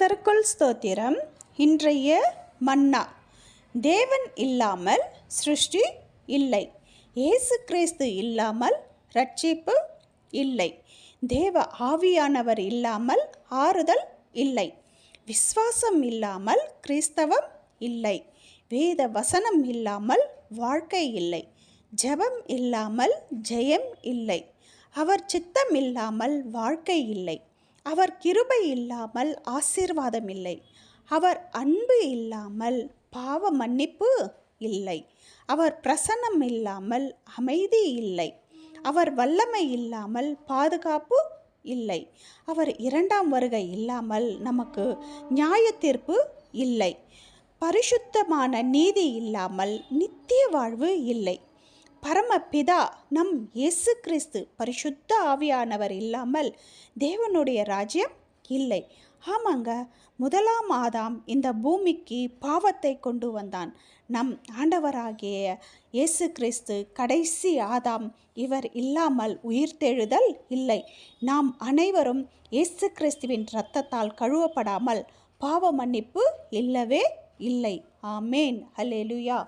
கர்த்தருக்குள் ஸ்தோத்திரம். இன்றைய மன்னா. தேவன் இல்லாமல் சிருஷ்டி இல்லை. இயேசு கிறிஸ்து இல்லாமல் ரட்சிப்பு இல்லை. தேவ ஆவியானவர் இல்லாமல் ஆறுதல் இல்லை. விசுவாசம் இல்லாமல் கிறிஸ்தவம் இல்லை. வேத வசனம் இல்லாமல் வாழ்க்கை இல்லை. ஜெபம் இல்லாமல் ஜெயம் இல்லை. அவர் சித்தம் இல்லாமல் வாழ்க்கை இல்லை. அவர் கிருபை இல்லாமல் ஆசீர்வாதம் இல்லை. அவர் அன்பு இல்லாமல் பாவ மன்னிப்பு இல்லை. அவர் பிரசன்னம் இல்லாமல் அமைதி இல்லை. அவர் வல்லமை இல்லாமல் பாதுகாப்பு இல்லை. அவர் இரண்டாம் வருகை இல்லாமல் நமக்கு நியாய தீர்ப்பு இல்லை. பரிசுத்தமான நீதி இல்லாமல் நித்திய வாழ்வு இல்லை. பரமபிதா நம் இயேசு கிறிஸ்து பரிசுத்த ஆவியானவர் இல்லாமல் தேவனுடைய ராஜ்யம் இல்லை. ஆமாங்க, முதலாம் ஆதாம் இந்த பூமிக்கு பாவத்தை கொண்டு வந்தான். நம் ஆண்டவராகிய இயேசு கிறிஸ்து கடைசி ஆதாம். இவர் இல்லாமல் உயிர்த்தெழுதல் இல்லை. நாம் அனைவரும் இயேசு கிறிஸ்துவின் இரத்தத்தால் கழுவப்படாமல் பாவ மன்னிப்பு இல்லவே இல்லை. ஆமேன். அல்லேலூயா.